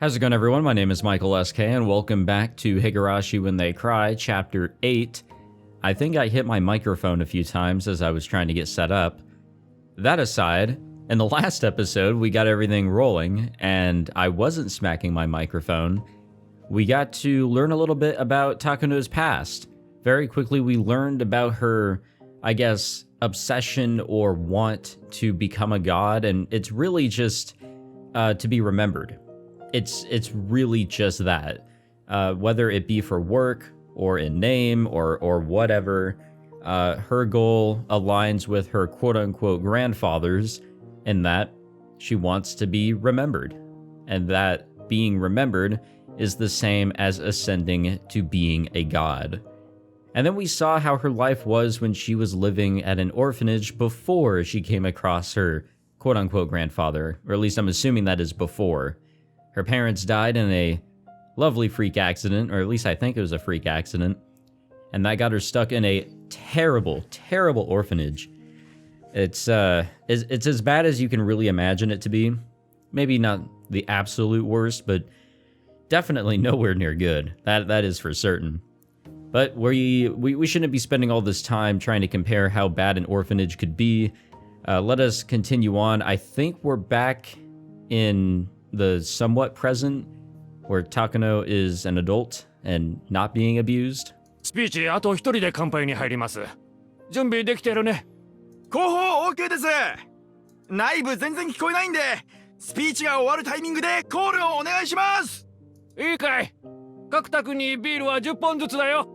How's it going, everyone? My name is Michael SK, and welcome back to Higurashi When They Cry, Chapter 8. I think I hit my microphone a few times as I was trying to get set up. That aside, in the last episode, we got everything rolling, and I wasn't smacking my microphone. We got to learn a little bit about Takano's past. Very quickly, we learned about her, I guess, obsession or want to become a god, and it's really just to be remembered. It's really just that. Whether it be for work or in name or whatever, her goal aligns with her quote-unquote grandfather's in that she wants to be remembered. And that being remembered is the same as ascending to being a god. And then we saw how her life was when she was living at an orphanage before she came across her quote-unquote grandfather, or at least I'm assuming that is before. Her parents died in a lovely freak accident, or at least I think it was a freak accident, and that got her stuck in a terrible, terrible orphanage. It's as bad as you can really imagine it to be. Maybe not the absolute worst, but definitely nowhere near good. That is for certain. But we shouldn't be spending all this time trying to compare how bad an orphanage could be. Let us continue on. I think we're back in the somewhat present, where Takano is an adult and not being abused. スピーチあと一人で乾杯に入ります。準備できてるね。広報 OK です。内部全然聞こえないんで、スピーチが終わるタイミングでコールをお願いします。いいかい。各宅にビールは10本ずつだよ。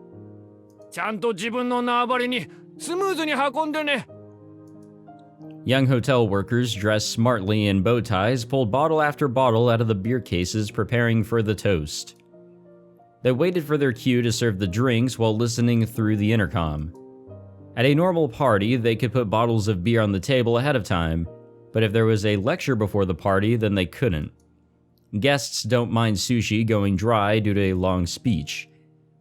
ちゃんと自分の縄張りにスムーズに運んでね。Young hotel workers dressed smartly in bow ties pulled bottle after bottle out of the beer cases, preparing for the toast. They waited for their cue to serve the drinks while listening through the intercom. At a normal party, they could put bottles of beer on the table ahead of time, but if there was a lecture before the party, then they couldn't. Guests don't mind sushi going dry due to a long speech,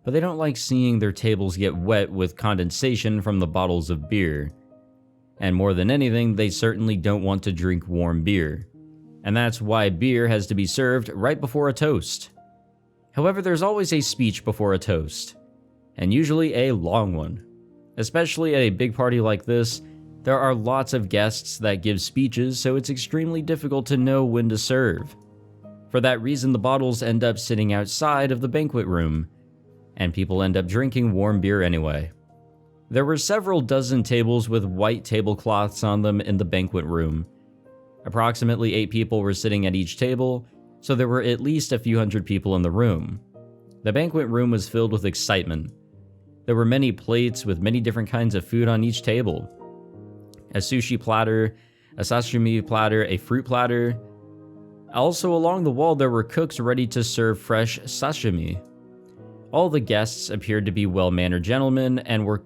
but they don't like seeing their tables get wet with condensation from the bottles of beer. And more than anything, they certainly don't want to drink warm beer. And that's why beer has to be served right before a toast. However, there's always a speech before a toast, and usually a long one. Especially at a big party like this, there are lots of guests that give speeches, so it's extremely difficult to know when to serve. For that reason, the bottles end up sitting outside of the banquet room, and people end up drinking warm beer anyway. There were several dozen tables with white tablecloths on them in the banquet room. Approximately 8 people were sitting at each table, so there were at least a few hundred people in the room. The banquet room was filled with excitement. There were many plates with many different kinds of food on each table. A sushi platter, a sashimi platter, a fruit platter. Also along the wall there were cooks ready to serve fresh sashimi. All the guests appeared to be well-mannered gentlemen and were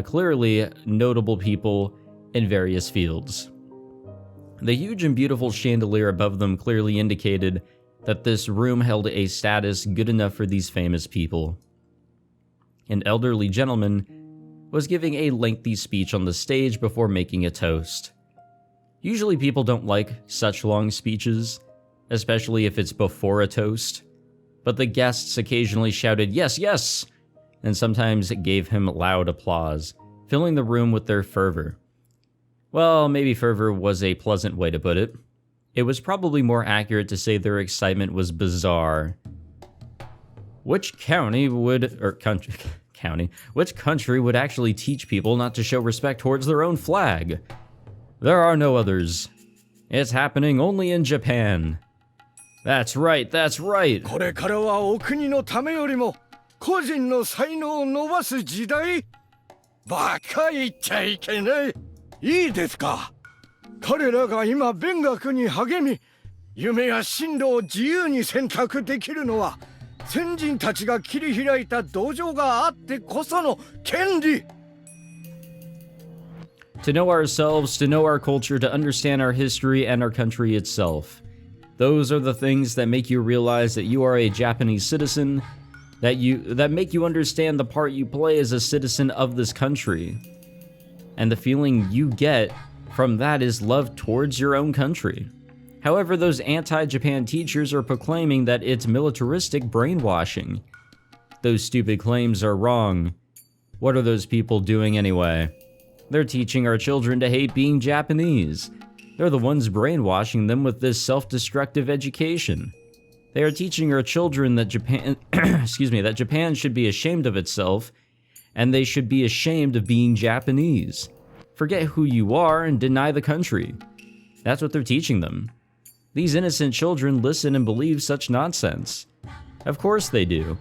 clearly notable people in various fields. The huge and beautiful chandelier above them clearly indicated that this room held a status good enough for these famous people. An elderly gentleman was giving a lengthy speech on the stage before making a toast. Usually people don't like such long speeches, especially if it's before a toast, but the guests occasionally shouted, "Yes, yes!" and sometimes gave him loud applause, filling the room with their fervor. Well, maybe fervor was a pleasant way to put it. It was probably more accurate to say their excitement was bizarre. Which country would actually teach people not to show respect towards their own flag? There are no others. It's happening only in Japan. That's right, that's right. これからはお国のためよりも個人の才能を伸ばす時代。バカ言っちゃいけない。いいですか。彼らが今勉学に励み、夢や進路を自由に選択できるのは先人たちが切り開いた道場があってこその権利。To know ourselves, to know our culture, to understand our history and our country itself. Those are the things that make you realize that you are a Japanese citizen, that make you understand the part you play as a citizen of this country. And the feeling you get from that is love towards your own country. However, those anti-Japan teachers are proclaiming that it's militaristic brainwashing. Those stupid claims are wrong. What are those people doing anyway? They're teaching our children to hate being Japanese. They're the ones brainwashing them with this self-destructive education. They are teaching our children that Japan, that Japan should be ashamed of itself, and they should be ashamed of being Japanese. Forget who you are and deny the country. That's what they're teaching them. These innocent children listen and believe such nonsense. Of course they do.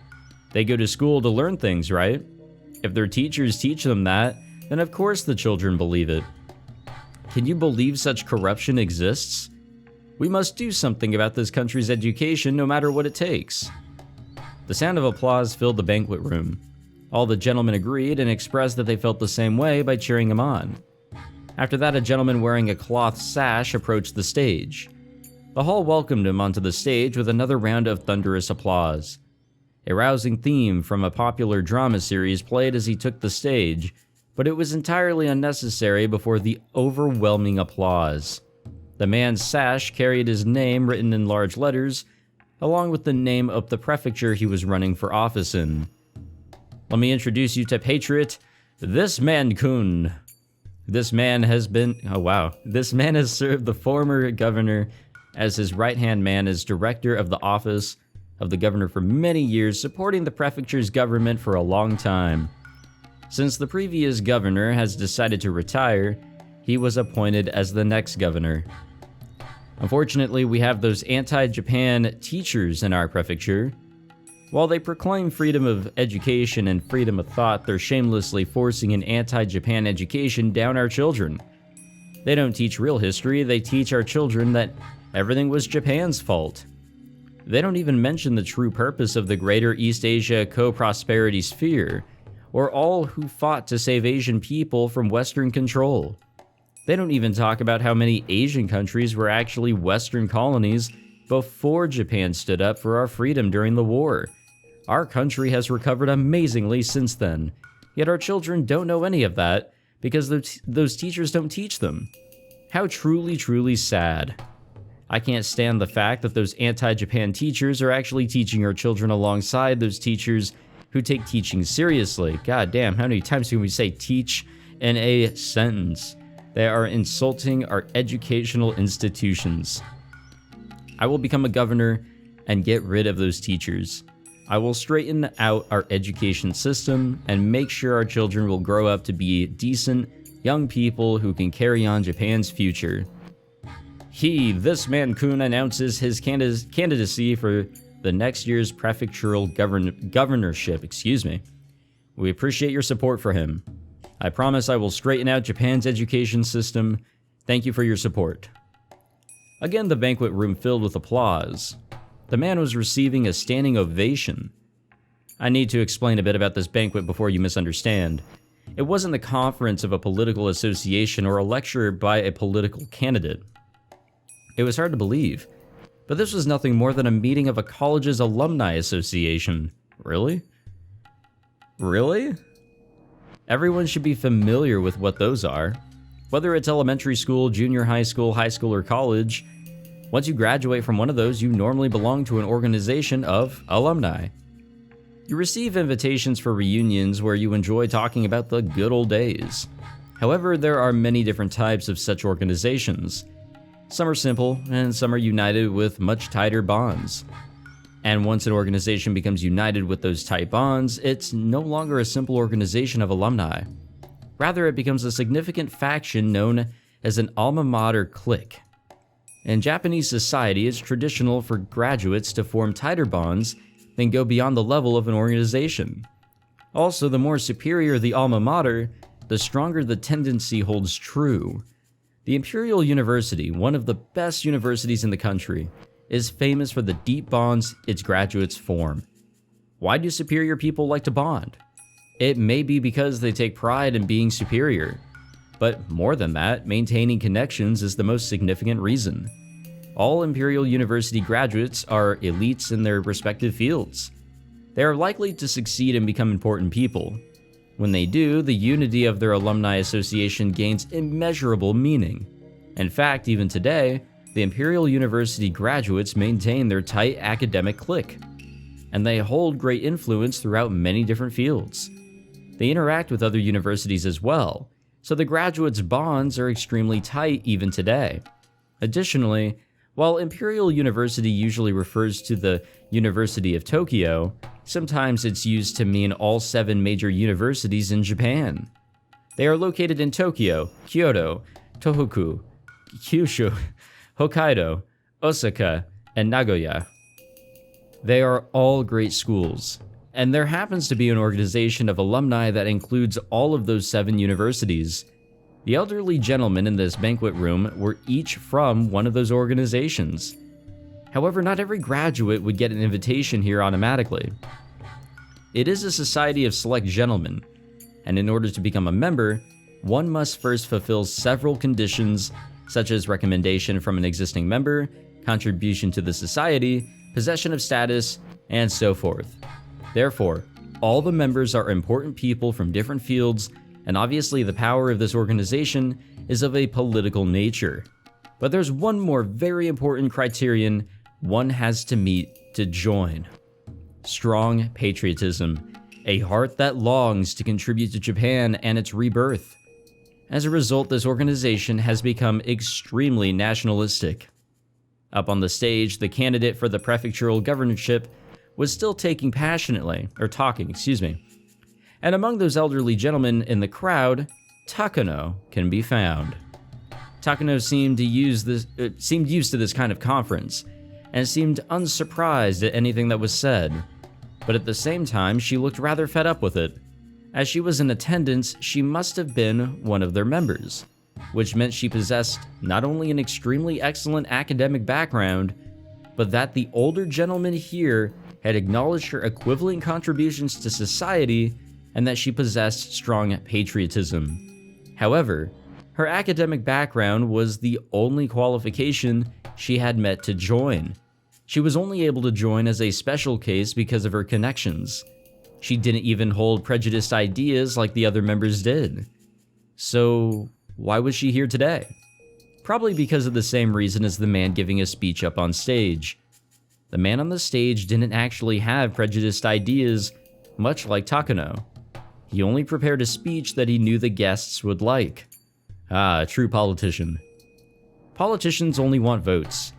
They go to school to learn things, right? If their teachers teach them that, then of course the children believe it. Can you believe such corruption exists? We must do something about this country's education no matter what it takes. The sound of applause filled the banquet room. All the gentlemen agreed and expressed that they felt the same way by cheering him on. After that, a gentleman wearing a cloth sash approached the stage. The hall welcomed him onto the stage with another round of thunderous applause. A rousing theme from a popular drama series played as he took the stage, but it was entirely unnecessary before the overwhelming applause. The man's sash carried his name written in large letters, along with the name of the prefecture he was running for office in. Let me introduce you to Patriot, this man-kun. This man has served the former governor as his right-hand man as director of the office of the governor for many years, supporting the prefecture's government for a long time. Since the previous governor has decided to retire, he was appointed as the next governor. Unfortunately, we have those anti-Japan teachers in our prefecture. While they proclaim freedom of education and freedom of thought, they're shamelessly forcing an anti-Japan education down our children. They don't teach real history, they teach our children that everything was Japan's fault. They don't even mention the true purpose of the Greater East Asia Co-Prosperity Sphere, or all who fought to save Asian people from Western control. They don't even talk about how many Asian countries were actually Western colonies before Japan stood up for our freedom during the war. Our country has recovered amazingly since then, yet our children don't know any of that because those teachers don't teach them. How truly, truly sad. I can't stand the fact that those anti-Japan teachers are actually teaching our children alongside those teachers who take teaching seriously. God damn, how many times can we say teach in a sentence? They are insulting our educational institutions. I will become a governor and get rid of those teachers. I will straighten out our education system and make sure our children will grow up to be decent, young people who can carry on Japan's future. This man-kun, announces his candidacy for the next year's prefectural governorship. We appreciate your support for him. I promise I will straighten out Japan's education system. Thank you for your support. Again, the banquet room filled with applause. The man was receiving a standing ovation. I need to explain a bit about this banquet before you misunderstand. It wasn't the conference of a political association or a lecture by a political candidate. It was hard to believe, but this was nothing more than a meeting of a college's alumni association. Really? Really? Everyone should be familiar with what those are. Whether it's elementary school, junior high school, or college, once you graduate from one of those, you normally belong to an organization of alumni. You receive invitations for reunions where you enjoy talking about the good old days. However, there are many different types of such organizations. Some are simple, and some are united with much tighter bonds. And once an organization becomes united with those tight bonds, it's no longer a simple organization of alumni. Rather, it becomes a significant faction known as an alma mater clique. In Japanese society, it's traditional for graduates to form tighter bonds than go beyond the level of an organization. Also, the more superior the alma mater, the stronger the tendency holds true. The Imperial University, one of the best universities in the country, is famous for the deep bonds its graduates form. Why do superior people like to bond? It may be because they take pride in being superior. But more than that, maintaining connections is the most significant reason. All Imperial University graduates are elites in their respective fields. They are likely to succeed and become important people. When they do, the unity of their alumni association gains immeasurable meaning. In fact, even today, the Imperial University graduates maintain their tight academic clique, and they hold great influence throughout many different fields. They interact with other universities as well, so the graduates' bonds are extremely tight even today. Additionally, while Imperial University usually refers to the University of Tokyo, sometimes it's used to mean all 7 major universities in Japan. They are located in Tokyo, Kyoto, Tohoku, Kyushu, Hokkaido, Osaka, and Nagoya. They are all great schools, and there happens to be an organization of alumni that includes all of those 7 universities. The elderly gentlemen in this banquet room were each from one of those organizations. However, not every graduate would get an invitation here automatically. It is a society of select gentlemen, and in order to become a member, one must first fulfill several conditions, such as recommendation from an existing member, contribution to the society, possession of status, and so forth. Therefore, all the members are important people from different fields, and obviously the power of this organization is of a political nature. But there's one more very important criterion one has to meet to join. Strong patriotism, a heart that longs to contribute to Japan and its rebirth. As a result, this organization has become extremely nationalistic. Up on the stage, the candidate for the prefectural governorship was still talking, and among those elderly gentlemen in the crowd, Takano can be found. Takano seemed used to this kind of conference, and seemed unsurprised at anything that was said. But at the same time, she looked rather fed up with it. As she was in attendance, she must have been one of their members, which meant she possessed not only an extremely excellent academic background, but that the older gentleman here had acknowledged her equivalent contributions to society and that she possessed strong patriotism. However, her academic background was the only qualification she had met to join. She was only able to join as a special case because of her connections. She didn't even hold prejudiced ideas like the other members did. So, why was she here today? Probably because of the same reason as the man giving a speech up on stage. The man on the stage didn't actually have prejudiced ideas, much like Takano. He only prepared a speech that he knew the guests would like. Ah, a true politician. Politicians only want votes.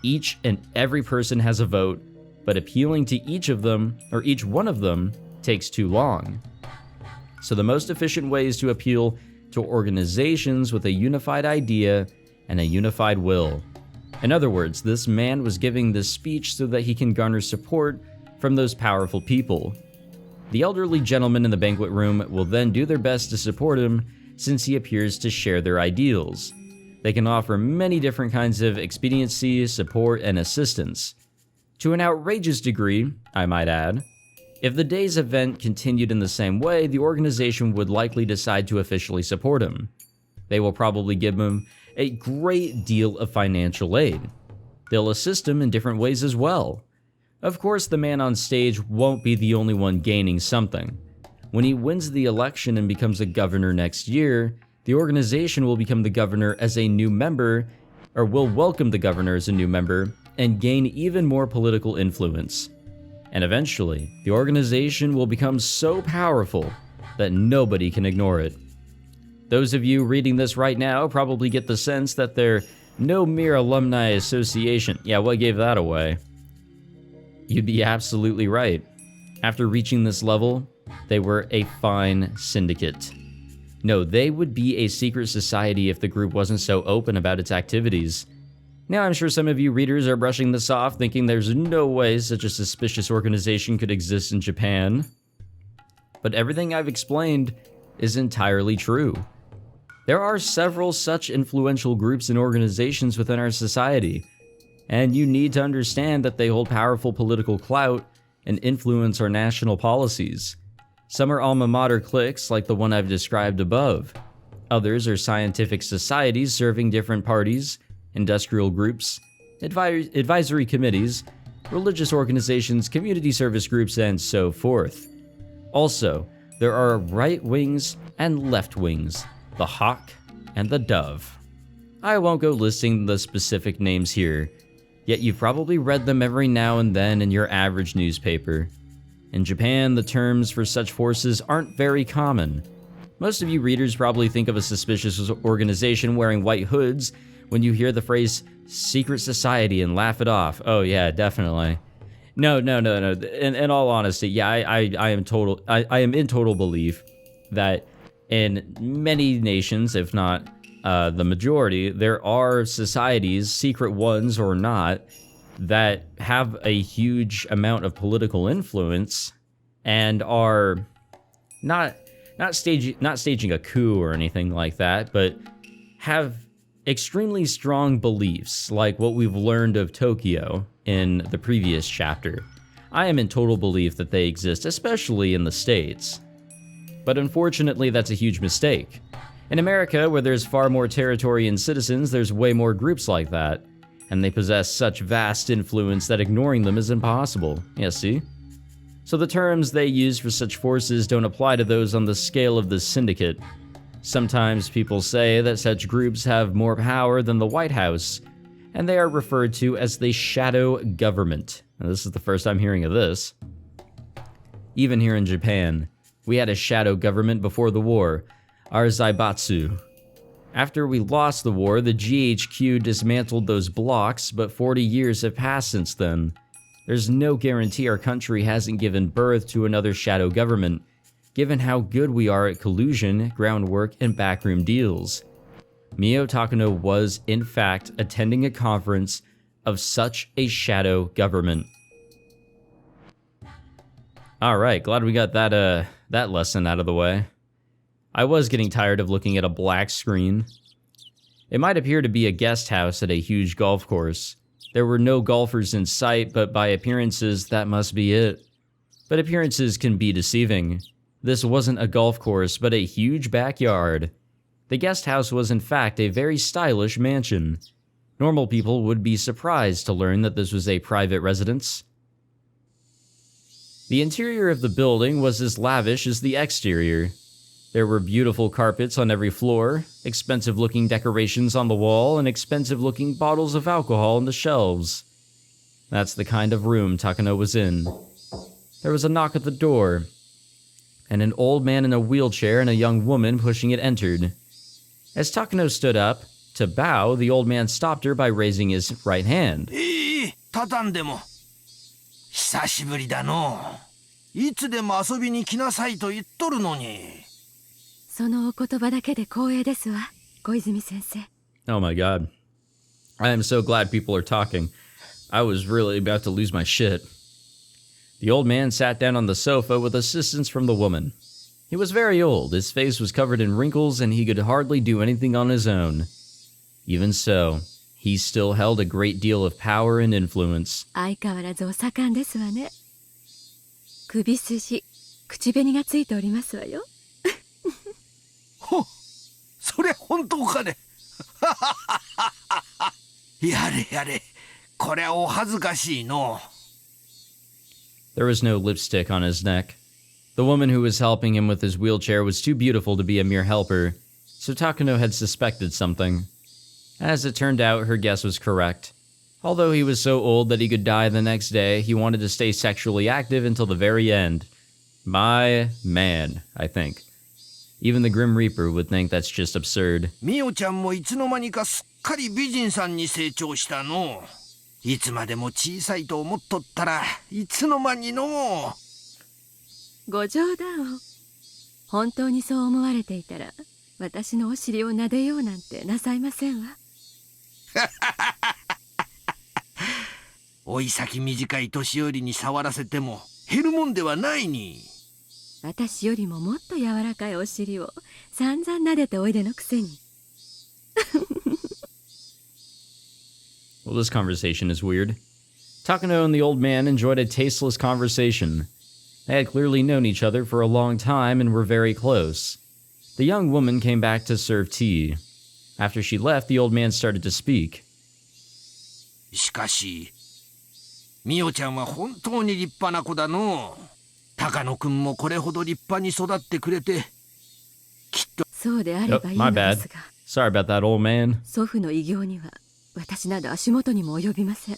Each and every person has a vote, but appealing to each one of them takes too long. So the most efficient way is to appeal to organizations with a unified idea and a unified will. In other words, this man was giving this speech so that he can garner support from those powerful people. The elderly gentlemen in the banquet room will then do their best to support him since he appears to share their ideals. They can offer many different kinds of expediency, support, and assistance. To an outrageous degree, I might add. If the day's event continued in the same way, the organization would likely decide to officially support him. They will probably give him a great deal of financial aid. They'll assist him in different ways as well. Of course, the man on stage won't be the only one gaining something. When he wins the election and becomes a governor next year, the organization will become the governor as a new member, or will welcome the governor as a new member, and gain even more political influence. And eventually, the organization will become so powerful that nobody can ignore it. Those of you reading this right now probably get the sense that they're no mere alumni association. Yeah, what gave that away? You'd be absolutely right. After reaching this level, they were a fine syndicate. No, they would be a secret society if the group wasn't so open about its activities. Now, I'm sure some of you readers are brushing this off, thinking there's no way such a suspicious organization could exist in Japan. But everything I've explained is entirely true. There are several such influential groups and organizations within our society, and you need to understand that they hold powerful political clout and influence our national policies. Some are alma mater cliques like the one I've described above. Others are scientific societies serving different parties, industrial groups, advisory committees, religious organizations, community service groups, and so forth. Also, there are right wings and left wings, the hawk and the dove. I won't go listing the specific names here, yet you've probably read them every now and then in your average newspaper. In Japan, the terms for such forces aren't very common. Most of you readers probably think of a suspicious organization wearing white hoods when you hear the phrase secret society and laugh it off. Oh yeah, definitely. No. In all honesty, yeah, I am in total belief that in many nations, if not the majority, there are societies, secret ones or not, that have a huge amount of political influence and are not staging a coup or anything like that, but have extremely strong beliefs, like what we've learned of Tokyo in the previous chapter. I am in total belief that they exist, especially in the States. But unfortunately, that's a huge mistake. In America, where there's far more territory and citizens, there's way more groups like that, and they possess such vast influence that ignoring them is impossible. Yeah, see? So the terms they use for such forces don't apply to those on the scale of the syndicate. Sometimes people say that such groups have more power than the White House, and they are referred to as the shadow government. Now, this is the first I'm hearing of this. Even here in Japan, we had a shadow government before the war, our Zaibatsu. After we lost the war, the GHQ dismantled those blocks, but 40 years have passed since then. There's no guarantee our country hasn't given birth to another shadow government, given how good we are at collusion, groundwork, and backroom deals. Mio Takano was, in fact, attending a conference of such a shadow government. Alright, glad we got that lesson out of the way. I was getting tired of looking at a black screen. It might appear to be a guest house at a huge golf course. There were no golfers in sight, but by appearances, that must be it. But appearances can be deceiving. This wasn't a golf course, but a huge backyard. The guest house was in fact a very stylish mansion. Normal people would be surprised to learn that this was a private residence. The interior of the building was as lavish as the exterior. There were beautiful carpets on every floor, expensive-looking decorations on the wall, and expensive-looking bottles of alcohol on the shelves. That's the kind of room Takano was in. There was a knock at the door, and an old man in a wheelchair and a young woman pushing it entered. As Takano stood up to bow, the old man stopped her by raising his right hand. 畳んでも久しぶりだの。いつでも遊びに来なさいと言っとるのに。そのお言葉だけで光栄ですわ、小泉先生。 Oh my god. I am so glad people are talking. I was really about to lose my shit. The old man sat down on the sofa with assistance from the woman. He was very old, his face was covered in wrinkles, and he could hardly do anything on his own. Even so, he still held a great deal of power and influence. 相変わらずお盛んですわね。首筋、口紅がついておりますわよ。ほ、それ本当かね。やれやれ、これはお恥ずかしいの。There was no lipstick on his neck. The woman who was helping him with his wheelchair was too beautiful to be a mere helper, so Takano had suspected something. As it turned out, her guess was correct. Although he was so old that he could die the next day, he wanted to stay sexually active until the very end. My man, I think. Even the Grim Reaper would think that's just absurd. ミオちゃんもいつの間にかすっかり美人さんに成長したの。いつまでも小さいと思っとったらいつの間にの。ご冗談を。本当にそう思われていたら、私のお尻を撫でようなんてなさいませんわ。おい先短い年寄りに触らせても減るもんではないに。私よりももっと柔らかいお尻を散々撫でておいでのくせに。Well, this conversation is weird. Takano and the old man enjoyed a tasteless conversation. They had clearly known each other for a long time and were very close. The young woman came back to serve tea. After she left, the old man started to speak. しかし、ミオちゃんは本当に立派な子だの。高野くんもこれほど立派に育ってくれて、きっと。そうであればいいの my で bad. すが。Sorry about that, old man. 祖父の偉業には私など足元にも及びません。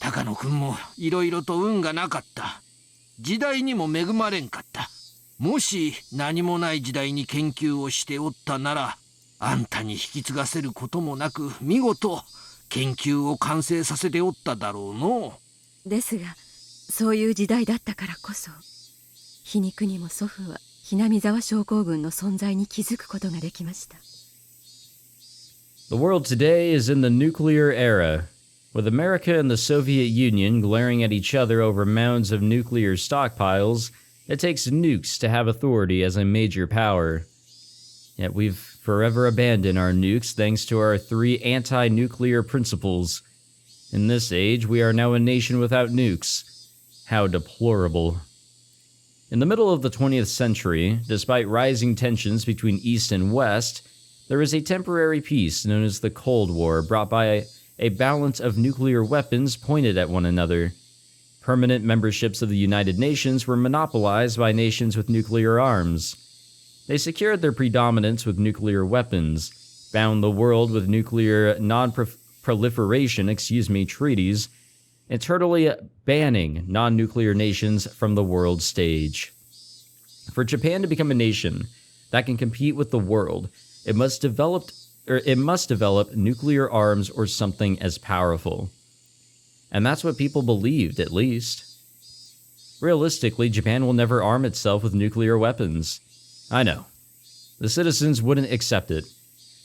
高野くんもいろいろと運がなかった。時代にも恵まれんかった。もし何もない時代に研究をしておったなら、あんたに引き継がせることもなく、見事研究を完成させておっただろうの。ですが、そういう時代だったからこそ、皮肉にも祖父はHinamizawa症候群の存在に気づくことができました。The world today is in the nuclear era, with America and the Soviet Union glaring at each other over mounds of nuclear stockpiles. It takes nukes to have authority as a major power. Yet we've forever abandoned our nukes thanks to our 3 anti-nuclear principles. In this age, we are now a nation without nukes. How deplorable. In the middle of the 20th century, despite rising tensions between East and West, there was a temporary peace known as the Cold War, brought by a balance of nuclear weapons pointed at one another. Permanent memberships of the United Nations were monopolized by nations with nuclear arms. They secured their predominance with nuclear weapons, bound the world with nuclear non-proliferation treaties, and totally banning non-nuclear nations from the world stage. For Japan to become a nation that can compete with the world, it must develop nuclear arms or something as powerful. And that's what people believed, at least. Realistically, Japan will never arm itself with nuclear weapons. I know. The citizens wouldn't accept it.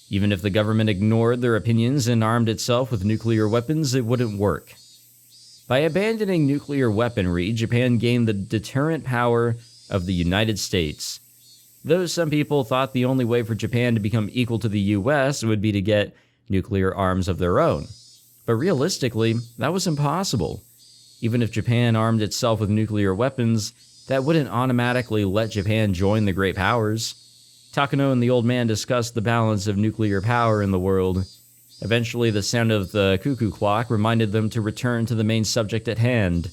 Even if the government ignored their opinions and armed itself with nuclear weapons, it wouldn't work. By abandoning nuclear weaponry, Japan gained the deterrent power of the United States. Though some people thought the only way for Japan to become equal to the US would be to get nuclear arms of their own. But realistically, that was impossible. Even if Japan armed itself with nuclear weapons, that wouldn't automatically let Japan join the great powers. Takano and the old man discussed the balance of nuclear power in the world. Eventually, the sound of the cuckoo clock reminded them to return to the main subject at hand.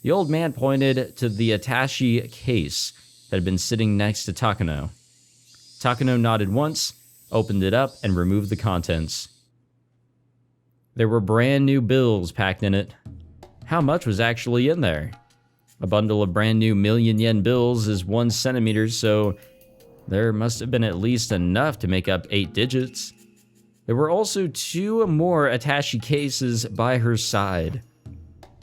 The old man pointed to the attaché case that had been sitting next to Takano. Takano nodded once, opened it up, and removed the contents. There were brand new bills packed in it. How much was actually in there? A bundle of brand new million-yen bills is 1 centimeter, so there must have been at least enough to make up 8 digits. There were also 2 more attaché cases by her side.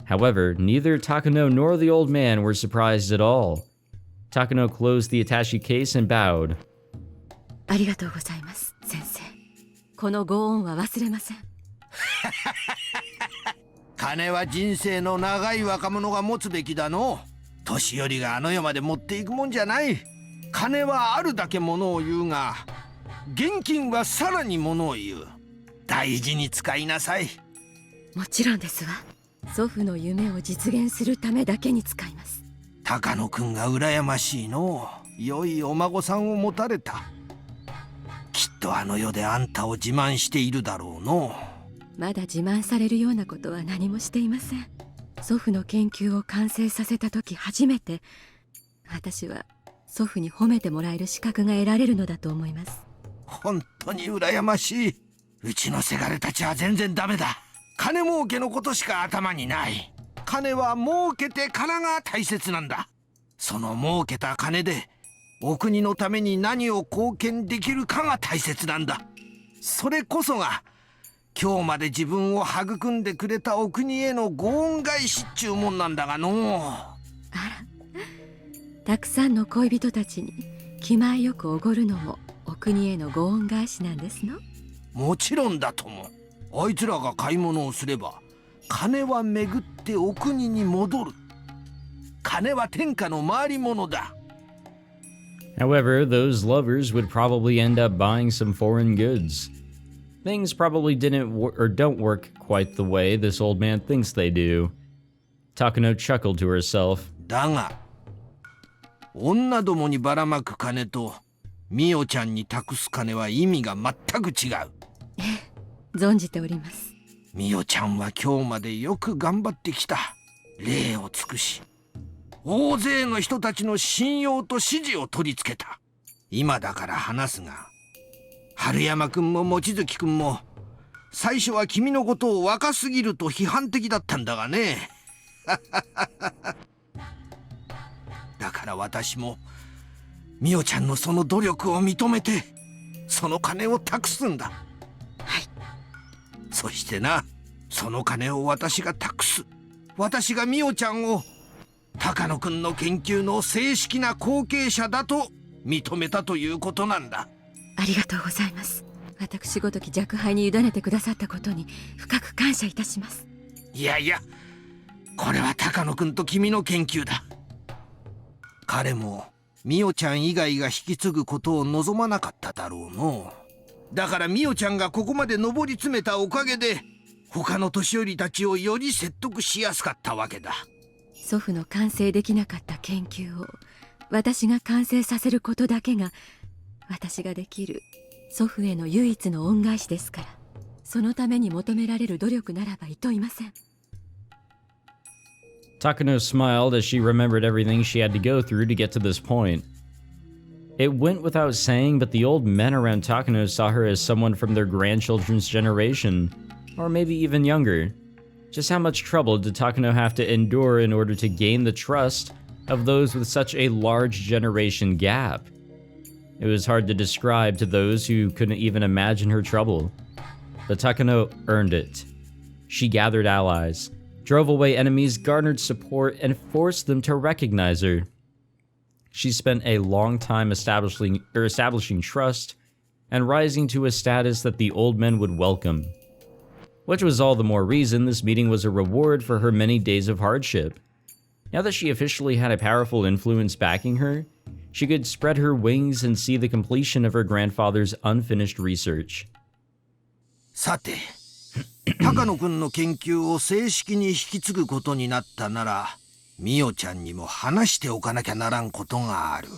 However, neither Takano nor the old man were surprised at all. Takano closed the attaché case and bowed. ありがとうございます、先生。このご恩は忘れません。金は人生の長い若者が持つべきだの。年寄りがあの世まで持っていくもんじゃない。金はあるだけものを言うが、現金はさらにものを言う。大事に使いなさい。もちろんですわ。祖父の夢を実現するためだけに使います。高野くんが羨ましいの。良いお孫さんを持たれた。きっとあの世であんたを自慢しているだろうの。まだ自慢されるようなことは何もしていません。祖父の研究を完成させた時初めて、私は祖父に褒めてもらえる資格が得られるのだと思います。本当に羨ましい。うちのせがれたちは全然ダメだ。金儲けのことしか頭にない。金は儲けてからが大切なんだ。その儲けた金でお国のために何を貢献できるかが大切なんだ。それこそが今日まで自分を育んでくれたお国へのご恩返しっちゅうもんなんだがの。あら、たくさんの恋人たちに気前よくおごるのもお国へのご恩返しなんですの。もちろんだとも。あいつらが買い物をすれば金は巡ってお国に戻る。金は天下の回り物だ。However, those lovers would probably end up buying some foreign goods. Things probably didn't or don't work quite the way this old man thinks they do. Takano chuckled to herself. だが、女どもにばらまく金とミオちゃんに託す金は意味が全く違う。存じております。ミオちゃんは今日までよく頑張ってきた。礼を尽くし、大勢の人たちの信用と支持を取り付けた。今だから話すが、春山くんも望月くんも最初は君のことを若すぎると批判的だったんだがね。だから私もみおちゃんのその努力を認めてその金を託すんだ。はい。そしてな、その金を私が託す。私がみおちゃんを高野くんの研究の正式な後継者だと認めたということなんだ。ありがとうございます。私ごとき若輩に委ねてくださったことに深く感謝いたします。いやいや、これは高野くんと君の研究だ。彼もみおちゃん以外が引き継ぐことを望まなかっただろうの。だからみおちゃんがここまで上り詰めたおかげで他の年寄りたちをより説得しやすかったわけだ。祖父の完成できなかった研究を私が完成させることだけが私ができる祖父への唯一の恩返しですから、そのために求められる努力ならばいといません。Takano smiled as she remembered everything she had to go through to get to this point. It went without saying, but the old men around Takano saw her as someone from their grandchildren's generation, or maybe even younger. Just how much trouble did Takano have to endure in order to gain the trust of those with such a large generation gap? It was hard to describe to those who couldn't even imagine her trouble. But Takano earned it. She gathered allies, drove away enemies, garnered support, and forced them to recognize her. She spent a long time establishing trust and rising to a status that the old men would welcome. Which was all the more reason this meeting was a reward for her many days of hardship. Now that she officially had a powerful influence backing her, she could spread her wings and see the completion of her grandfather's unfinished research. さて、高野くんの研究を正式に引き継ぐことになったなら、みおちゃんにも話しておかなきゃならんことがある。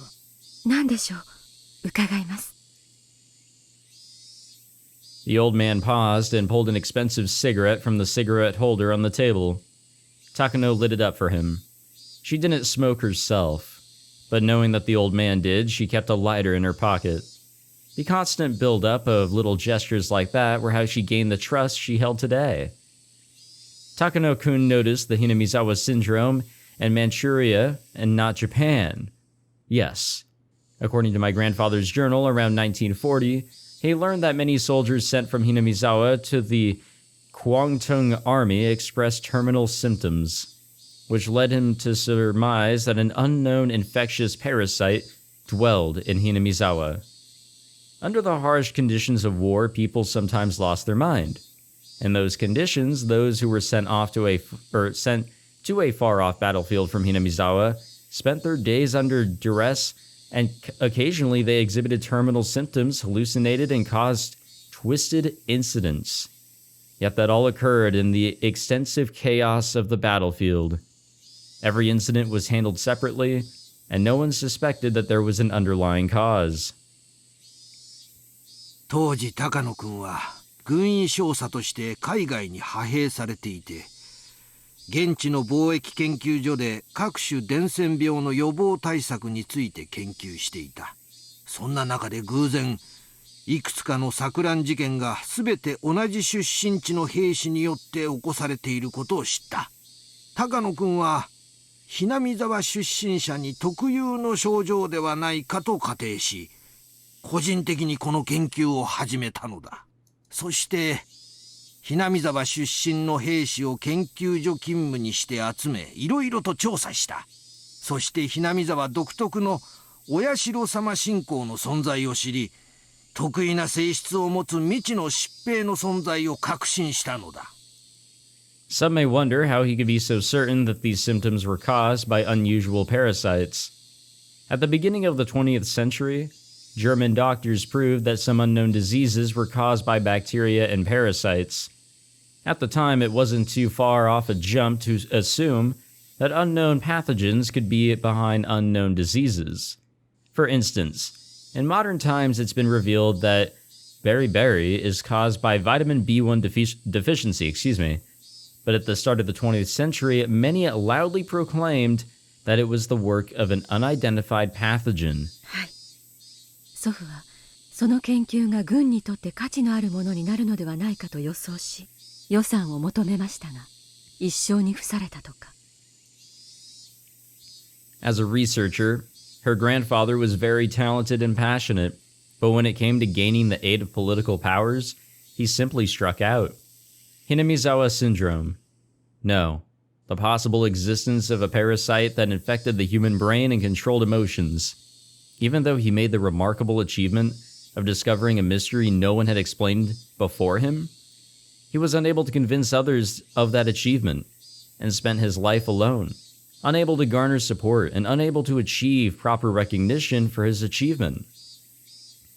何でしょう。伺います。The old man paused and pulled an expensive cigarette from the cigarette holder on the table. Takano lit it up for him. She didn't smoke herself, but knowing that the old man did, she kept a lighter in her pocket. The constant build-up of little gestures like that were how she gained the trust she held today. Takano-kun noticed the Hinamizawa syndrome and Manchuria and not Japan. Yes, according to my grandfather's journal around 1940, he learned that many soldiers sent from Hinamizawa to the Kwangtung army expressed terminal symptoms, which led him to surmise that an unknown infectious parasite dwelled in Hinamizawa. Under the harsh conditions of war, people sometimes lost their mind. In those conditions, those who were sent to a far-off battlefield from Hinamizawa spent their days under duress, and occasionally they exhibited terminal symptoms, hallucinated, and caused twisted incidents. Yet that all occurred in the extensive chaos of the battlefield. Every incident was handled separately, and no one suspected that there was an underlying cause. 当時高野くんは軍医少佐として海外に派兵されていて、現地の貿易研究所で各種伝染病の予防対策について研究していた。そんな中で偶然いくつかの錯乱事件が全て同じ出身地の兵士によって起こされていることを知った。高野くんはhinamizawa出身者に特有の症状ではないかと仮定し、個人的にこの研究を始めたのだ。そしてhinamizawa出身の兵士を研究所勤務にして集め、いろいろと調査した。そしてhinamizawa独特のお社様信仰の存在を知り、特異な性質を持つ未知の疾病の存在を確信したのだ。Some may wonder how he could be so certain that these symptoms were caused by unusual parasites. At the beginning of the 20th century, German doctors proved that some unknown diseases were caused by bacteria and parasites. At the time, it wasn't too far off a jump to assume that unknown pathogens could be behind unknown diseases. For instance, in modern times, it's been revealed that beriberi is caused by vitamin B1 deficiency, But at the start of the 20th century, many loudly proclaimed that it was the work of an unidentified pathogen. はい。祖父はその研究が軍にとって価値のあるものになるのではないかと予想し、予算を求めましたが、一生に付されたとか。As a researcher, her grandfather was very talented and passionate, but when it came to gaining the aid of political powers, he simply struck out. Hinamizawa syndrome. No. The possible existence of a parasite that infected the human brain and controlled emotions. Even though he made the remarkable achievement of discovering a mystery no one had explained before him, he was unable to convince others of that achievement, and spent his life alone, unable to garner support and unable to achieve proper recognition for his achievement.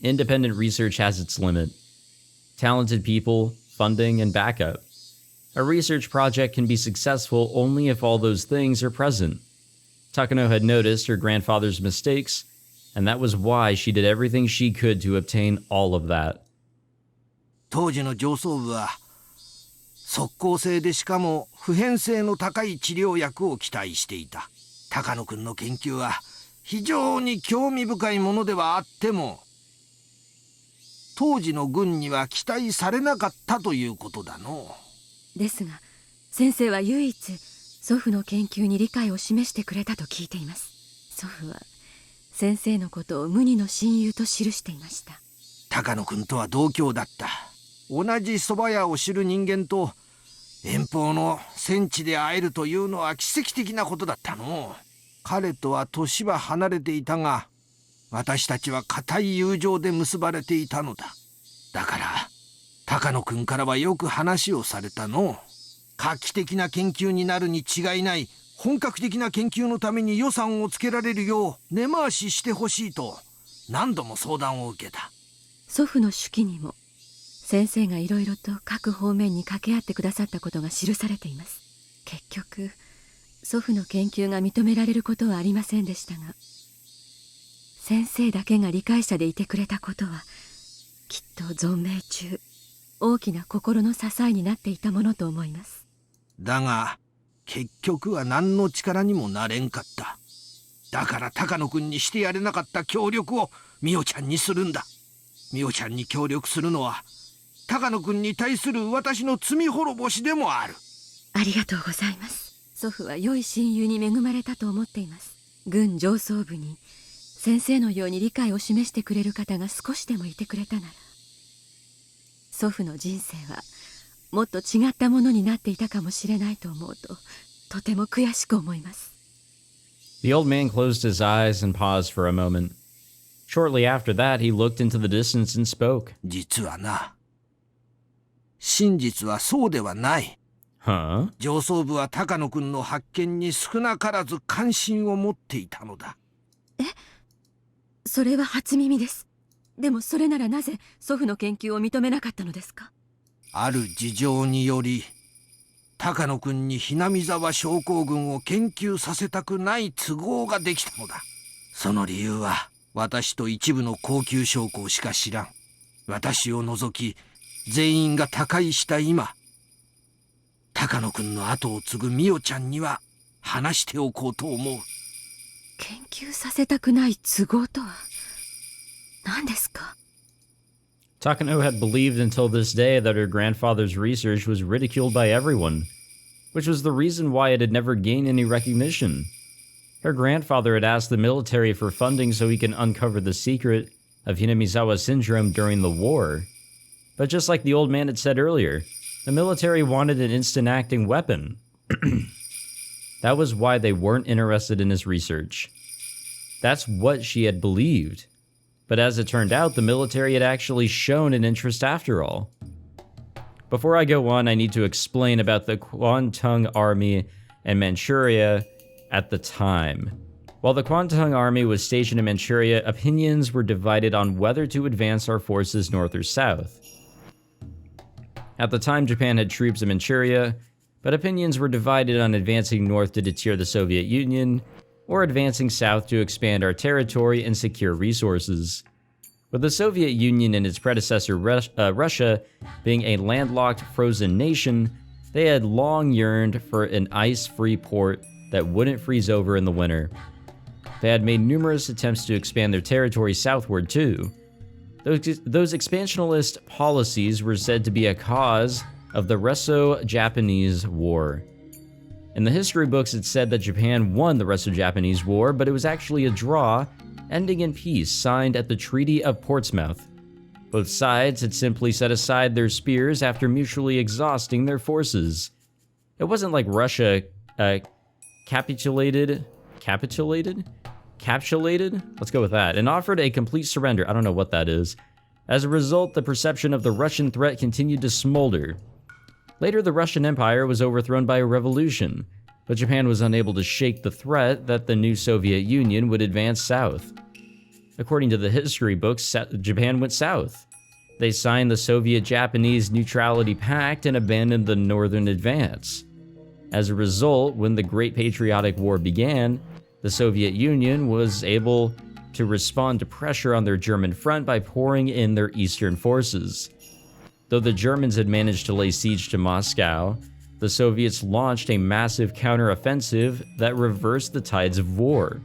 Independent research has its limit. Talented people, funding, and backup. A research project can be successful only if all those things are present. Takano had noticed her grandfather's mistakes, and that was why she did everything she could to obtain all of that. 当時の上層部は即効性でしかも普遍性の高い治療薬を期待していた。高野君の研究は非常に興味深いものではあっても、当時の軍には期待されなかったということだの。ですが、先生は唯一祖父の研究に理解を示してくれたと聞いています。祖父は先生のことを無二の親友と記していました。高野君とは同郷だった。同じ蕎麦屋を知る人間と遠方の戦地で会えるというのは奇跡的なことだったの。彼とは年は離れていたが、私たちは固い友情で結ばれていたのだ。だから高野君からはよく話をされたの。画期的な研究になるに違いない。本格的な研究のために予算をつけられるよう根回ししてほしいと何度も相談を受けた。祖父の手記にも先生がいろいろと各方面に掛け合ってくださったことが記されています。結局祖父の研究が認められることはありませんでしたが、先生だけが理解者でいてくれたことはきっと存命中大きな心の支えになっていたものと思います。だが結局は何の力にもなれんかった。だから高野君にしてやれなかった協力を美代ちゃんにするんだ。美代ちゃんに協力するのは高野君に対する私の罪滅ぼしでもある。ありがとうございます。祖父は良い親友に恵まれたと思っています。軍上層部に先生のように理解を示してくれる方が少しでもいてくれたなら、祖父の人生はもっと違ったものになっていたかもしれないと思うと、とても悔しく思います。The old man closed his eyes and paused for a moment. Shortly after that, he looked into the distance and spoke. 実はな、真実はそうではない。Huh? 上層部は高野君の発見に少なからず関心を持っていたのだ。え？それは初耳です。でもそれならなぜ祖父の研究を認めなかったのですか？ある事情により高野君にhinamizawa症候群を研究させたくない都合ができたのだ。その理由は私と一部の高級将校しか知らん。私を除き全員が他界した今、高野君の後を継ぐ美代ちゃんには話しておこうと思う。研究させたくない都合とは何ですかTakano had believed until this day that her grandfather's research was ridiculed by everyone, which was the reason why it had never gained any recognition. Her grandfather had asked the military for funding so he can uncover the secret of Hinamizawa syndrome during the war. But just like the old man had said earlier, the military wanted an instant-acting weapon. That was why they weren't interested in his research. That's what she had believed. But as it turned out, the military had actually shown an interest after all. Before I go on, I need to explain about the Kwantung Army and Manchuria at the time. While the Kwantung Army was stationed in Manchuria, opinions were divided on whether to advance our forces north or south. At the time, Japan had troops in Manchuria, but opinions were divided on advancing north to deter the Soviet Union, or advancing south to expand our territory and secure resources. With the Soviet Union and its predecessor Russia being a landlocked, frozen nation, they had long yearned for an ice-free port that wouldn't freeze over in the winter. They had made numerous attempts to expand their territory southward too. Those expansionist policies were said to be a cause of the Russo-Japanese War. In the history books, it said that Japan won the Russo-Japanese War, but it was actually a draw, ending in peace, signed at the Treaty of Portsmouth. Both sides had simply set aside their spears after mutually exhausting their forces. It wasn't like Russia capitulated? Let's go with that, and offered a complete surrender. I don't know what that is. As a result, the perception of the Russian threat continued to smolder. Later, the Russian Empire was overthrown by a revolution, but Japan was unable to shake the threat that the new Soviet Union would advance south. According to the history books, Japan went south. They signed the Soviet-Japanese Neutrality Pact and abandoned the northern advance. As a result, when the Great Patriotic War began, the Soviet Union was able to respond to pressure on their German front by pouring in their eastern forces. Though the Germans had managed to lay siege to Moscow, the Soviets launched a massive counteroffensive that reversed the tides of war.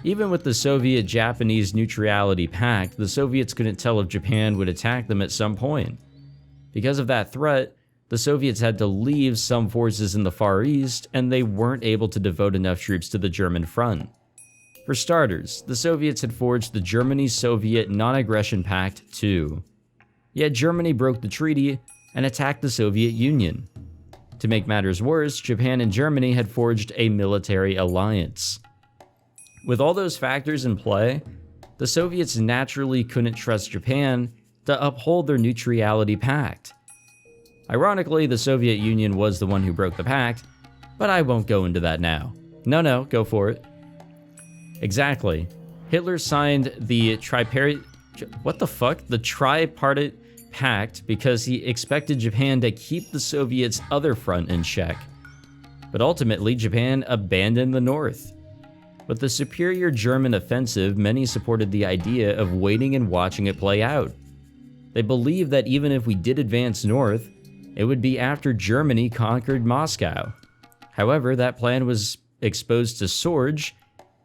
Even with the Soviet-Japanese Neutrality Pact, the Soviets couldn't tell if Japan would attack them at some point. Because of that threat, the Soviets had to leave some forces in the Far East, and they weren't able to devote enough troops to the German front. For starters, the Soviets had forged the Germany-Soviet Non-Aggression Pact too. Yet Germany broke the treaty and attacked the Soviet Union. To make matters worse, Japan and Germany had forged a military alliance. With all those factors in play, the Soviets naturally couldn't trust Japan to uphold their neutrality pact. Ironically, the Soviet Union was the one who broke the pact, but I won't go into that now. No, go for it. Exactly. Hitler signed the tripartite pact because he expected Japan to keep the Soviets' other front in check. But ultimately, Japan abandoned the North. With the superior German offensive, many supported the idea of waiting and watching it play out. They believed that even if we did advance north, it would be after Germany conquered Moscow. However, that plan was exposed to Sorge,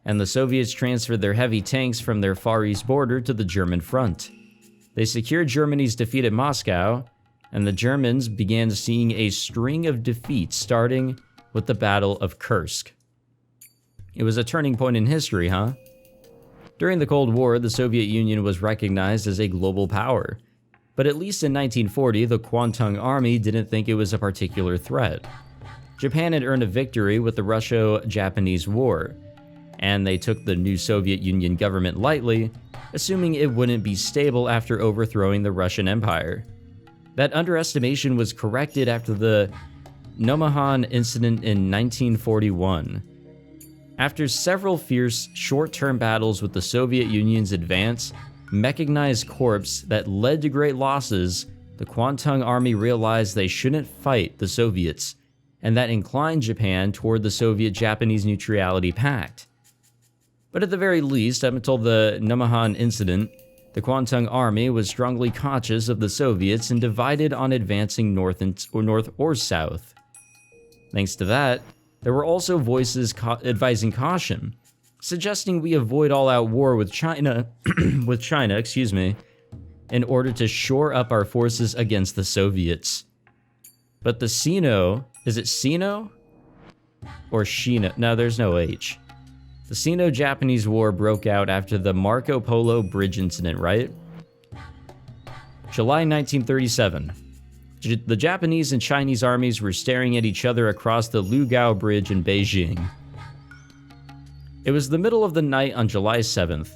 and the Soviets transferred their heavy tanks from their Far East border to the German front. They secured Germany's defeat at Moscow, and the Germans began seeing a string of defeats starting with the Battle of Kursk. It was a turning point in history, huh? During the Cold War, the Soviet Union was recognized as a global power, but at least in 1940, the Kwantung Army didn't think it was a particular threat. Japan had earned a victory with the Russo-Japanese War, and they took the new Soviet Union government lightly, assuming it wouldn't be stable after overthrowing the Russian Empire. That underestimation was corrected after the Nomonhan incident in 1941. After several fierce, short-term battles with the Soviet Union's advance, mechanized corps that led to great losses, the Kwantung Army realized they shouldn't fight the Soviets, and that inclined Japan toward the Soviet-Japanese Neutrality Pact. But at the very least, up until the Nomonhan incident, the Kwantung Army was strongly conscious of the Soviets and divided on advancing north or south. Thanks to that, there were also voices advising caution, suggesting we avoid all-out war with China, in order to shore up our forces against the Soviets. But the Sino, is it Sino? Or Shino? No, there's no H. The Sino-Japanese War broke out after the Marco Polo Bridge incident, right? July 1937. The Japanese and Chinese armies were staring at each other across the Lugao Bridge in Beijing. It was the middle of the night on July 7th.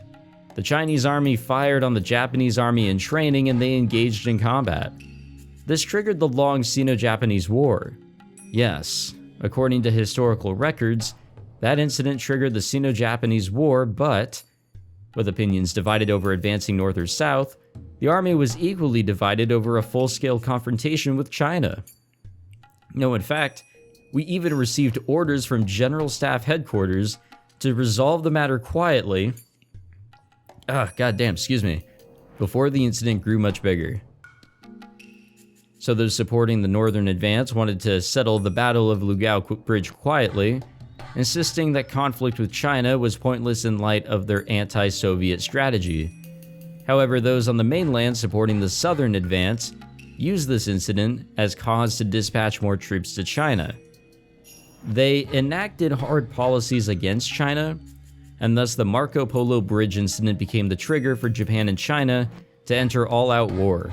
The Chinese army fired on the Japanese army in training and they engaged in combat. This triggered the long Sino-Japanese War. Yes, according to historical records, that incident triggered the Sino-Japanese War, but, with opinions divided over advancing north or south, the army was equally divided over a full-scale confrontation with China. No, in fact, we even received orders from General Staff Headquarters to resolve the matter quietly, before the incident grew much bigger. So those supporting the northern advance wanted to settle the Battle of Lugao Bridge quietly, insisting that conflict with China was pointless in light of their anti-Soviet strategy. However, those on the mainland supporting the southern advance used this incident as cause to dispatch more troops to China. They enacted hard policies against China, and thus the Marco Polo Bridge incident became the trigger for Japan and China to enter all-out war.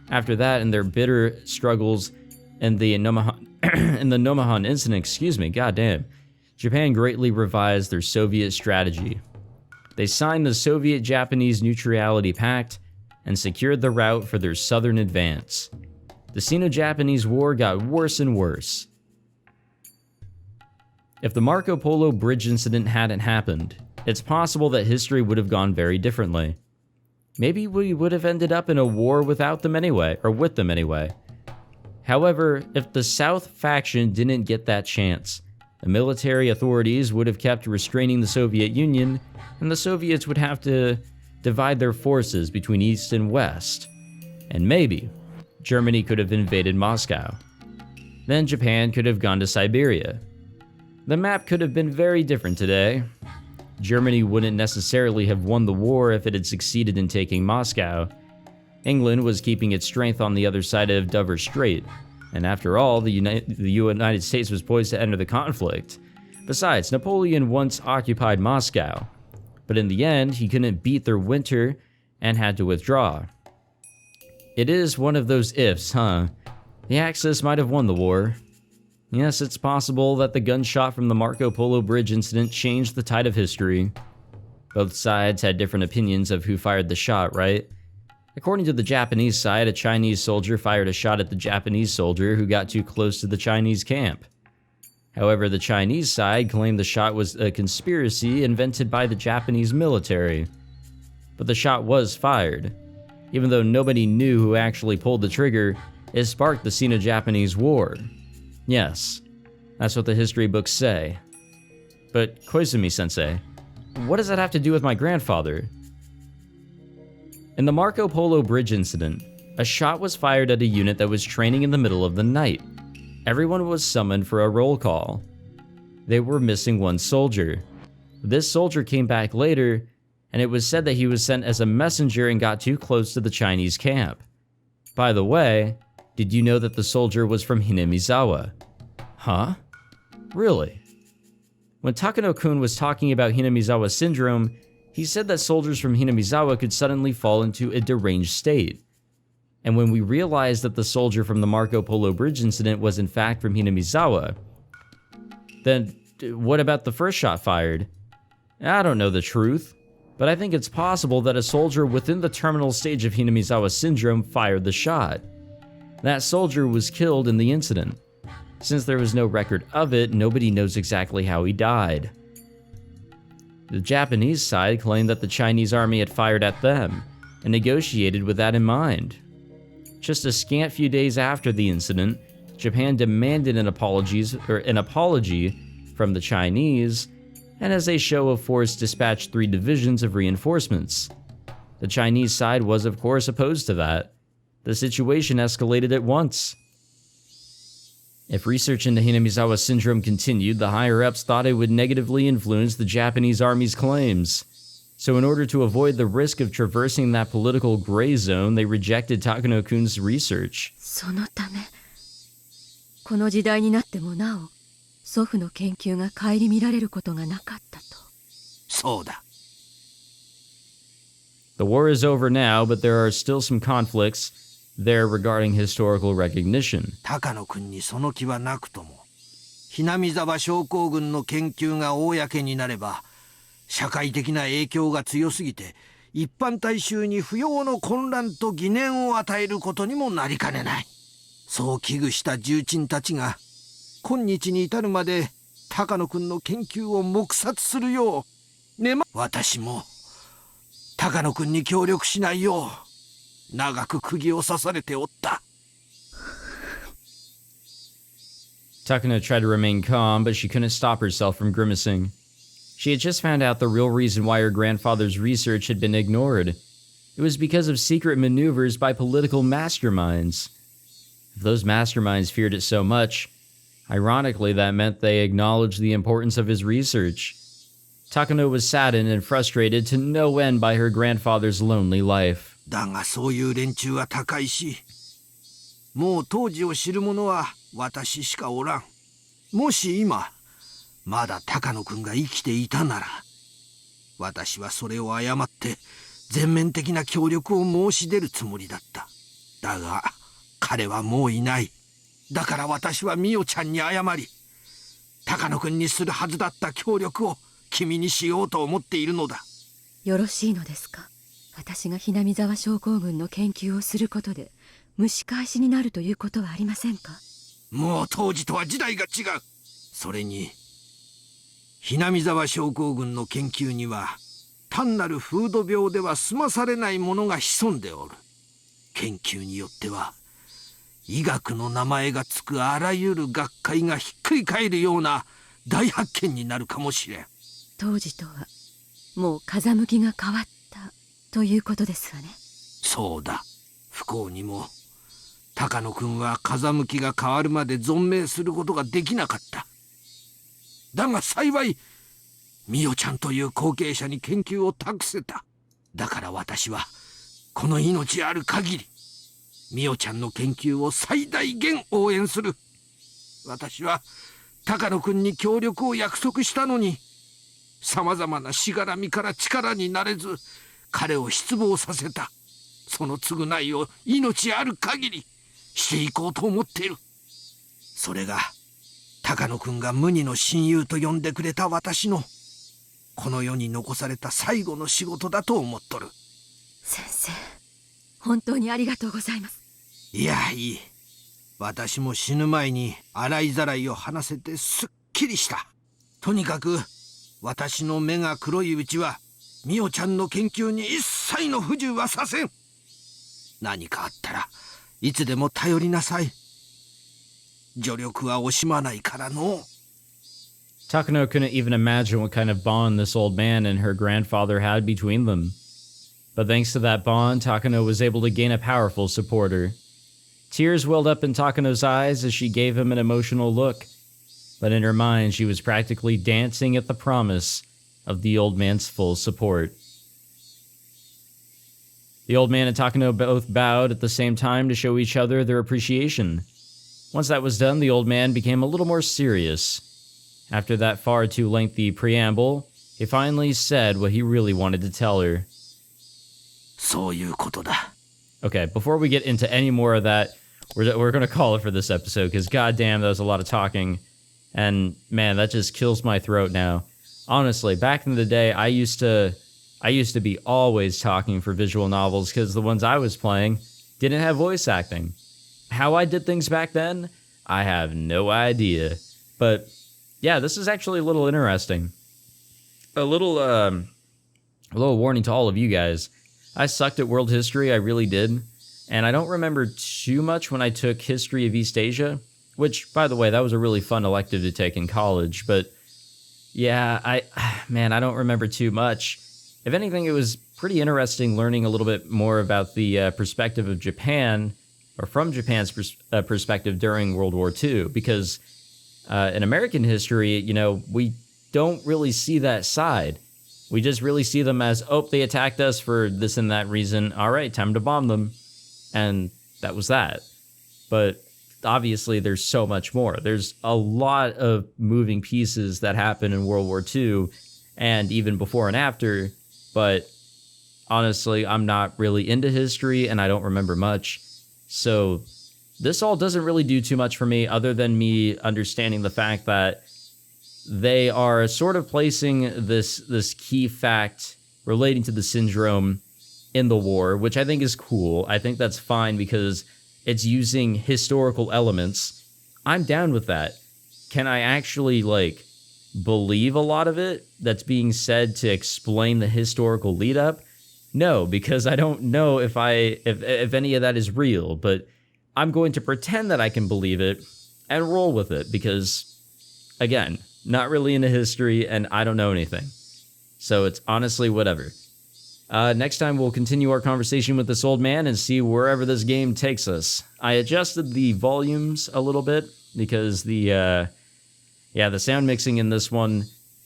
After that, in their bitter struggles in the Nomonhan incident, goddamn, Japan greatly revised their Soviet strategy. They signed the Soviet-Japanese Neutrality Pact and secured the route for their southern advance. The Sino-Japanese War got worse and worse. If the Marco Polo Bridge incident hadn't happened, it's possible that history would have gone very differently. Maybe we would have ended up in a war without them anyway, or with them anyway. However, if the South faction didn't get that chance, the military authorities would have kept restraining the Soviet Union, and the Soviets would have to divide their forces between East and West. And maybe Germany could have invaded Moscow. Then Japan could have gone to Siberia. The map could have been very different today. Germany wouldn't necessarily have won the war if it had succeeded in taking Moscow. England was keeping its strength on the other side of Dover Strait, and after all, the United States was poised to enter the conflict. Besides, Napoleon once occupied Moscow, but in the end, he couldn't beat their winter and had to withdraw. It is one of those ifs, huh? The Axis might have won the war. Yes, it's possible that the gunshot from the Marco Polo Bridge incident changed the tide of history. Both sides had different opinions of who fired the shot, right? According to the Japanese side, a Chinese soldier fired a shot at the Japanese soldier who got too close to the Chinese camp. However, the Chinese side claimed the shot was a conspiracy invented by the Japanese military. But the shot was fired. Even though nobody knew who actually pulled the trigger, it sparked the Sino-Japanese War. Yes, that's what the history books say. But Koizumi-sensei, what does that have to do with my grandfather? In the Marco Polo Bridge incident, a shot was fired at a unit that was training in the middle of the night. Everyone was summoned for a roll call. They were missing one soldier. This soldier came back later, and it was said that he was sent as a messenger and got too close to the Chinese camp. By the way, did you know that the soldier was from Hinamizawa? Huh? Really? When Takano-kun was talking about Hinamizawa syndrome, he said that soldiers from Hinamizawa could suddenly fall into a deranged state. And when we realized that the soldier from the Marco Polo Bridge incident was in fact from Hinamizawa, then what about the first shot fired? I don't know the truth, but I think it's possible that a soldier within the terminal stage of Hinamizawa syndrome fired the shot. That soldier was killed in the incident. Since there was no record of it, nobody knows exactly how he died. The Japanese side claimed that the Chinese army had fired at them, and negotiated with that in mind. Just a scant few days after the incident, Japan demanded an apology from the Chinese, and as a show of force dispatched 3 divisions of reinforcements. The Chinese side was of course opposed to that. The situation escalated at once. If research into Hinamizawa syndrome continued, the higher-ups thought it would negatively influence the Japanese army's claims. So in order to avoid the risk of traversing that political gray zone, they rejected Takano-kun's research. そのため、この時代になってもなお、祖父の研究が顧みられることがなかったと。そうだ。The war is over now, but there are still some conflicts there regarding historical recognition. 高野君にその気はなくとも、ひなみざわ症候群の研究が公になれば、社会的な影響が強すぎて、一般大衆に不要の混乱と疑念を与えることにもなりかねない。そう危惧した重鎮たちが、今日に至るまで高野君の研究を黙殺するよう、私も高野君に協力しないよう、長く釘を刺されておった。Takano tried to remain calm, but she couldn't stop herself from grimacing. She had just found out the real reason why her grandfather's research had been ignored. It was because of secret maneuvers by political masterminds. If those masterminds feared it so much, ironically that meant they acknowledged the importance of his research. Takano was saddened and frustrated to no end by her grandfather's lonely life. だがそういう連中は高いし、もう当時を知る者は私しかおらん。もし今、まだ高野くんが生きていたなら、私はそれを誤って全面的な協力を申し出るつもりだった。だが、彼はもういない。だから私はミオちゃんに謝り、高野くんにするはずだった協力を君にしようと思っているのだ。よろしいのですか？私がHinamizawa症候群の研究をすることで蒸し返しになるということはありませんか？もう当時とは時代が違う。それにHinamizawa症候群の研究には単なる風土病では済まされないものが潜んでおる。研究によっては医学の名前がつくあらゆる学会がひっくり返るような大発見になるかもしれん。当時とはもう風向きが変わったということですわね。そうだ。不幸にも高野くんは風向きが変わるまで存命することができなかった。だが幸いミオちゃんという後継者に研究を託せた。だから私はこの命ある限りミオちゃんの研究を最大限応援する。私は高野くんに協力を約束したのに、さまざまなしがらみから力になれず彼を失望させた。その償いを命ある限りしていこうと思っている。それが高野くんが無二の親友と呼んでくれた私のこの世に残された最後の仕事だと思っとる。先生、本当にありがとうございます。いや、いい。私も死ぬ前に洗いざらいを話せてすっきりした。とにかく私の目が黒いうちはミオちゃんの研究に一切の不自由はさせん。何かあったらいつでも頼りなさい。助力は惜しまないからの。Takano couldn't even imagine what kind of bond this old man and her grandfather had between them. But thanks to that bond, Takano was able to gain a powerful supporter. Tears welled up in Takano's eyes as she gave him an emotional look, but in her mind she was practically dancing at the promise of the old man's full support. The old man and Takano both bowed at the same time to show each other their appreciation. Once that was done, the old man became a little more serious. After that far too lengthy preamble, he finally said what he really wanted to tell her. そういうことだ。 Okay, before we get into any more of that, we're going to call it for this episode, because goddamn, that was a lot of talking. And man, that just kills my throat now. Honestly, back in the day, I used to be always talking for visual novels, because the ones I was playing didn't have voice acting. How I did things back then, I have no idea. But yeah, this is actually a little interesting. A little warning to all of you guys. I sucked at world history, I really did. And I don't remember too much when I took History of East Asia, which, by the way, that was a really fun elective to take in college. But yeah, I don't remember too much. If anything, it was pretty interesting learning a little bit more about the perspective of Japan, or from Japan's perspective during World War II, because in American history, you know, we don't really see that side. We just really see them as, oh, they attacked us for this and that reason. All right, time to bomb them. And that was that. But obviously, there's so much more. There's a lot of moving pieces that happen in World War II, and even before and after. But honestly, I'm not really into history, and I don't remember much. So this all doesn't really do too much for me, other than me understanding the fact that they are sort of placing this key fact relating to the syndrome in the war, which I think is cool. I think that's fine because it's using historical elements. I'm down with that. Can I actually, like, believe a lot of it that's being said to explain the historical lead up? No, because I don't know if any of that is real, but I'm going to pretend that I can believe it and roll with it because, again, not really into history and I don't know anything. So it's honestly whatever. Next time we'll continue our conversation with this old man and see wherever this game takes us. I adjusted the volumes a little bit because the sound mixing in this one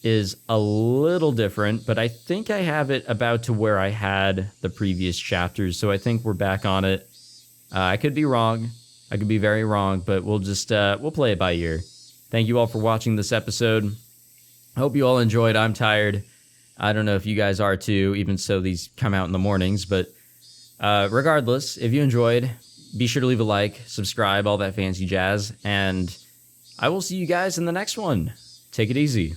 is a little different, but I think I have it about to where I had the previous chapters, so I think we're back on it. I could be wrong. I could be very wrong, but we'll just we'll play it by ear. Thank you all for watching this episode. I hope you all enjoyed. I'm tired. I don't know if you guys are too, even so these come out in the mornings, but regardless, if you enjoyed, be sure to leave a like, subscribe, all that fancy jazz, and I will see you guys in the next one. Take it easy.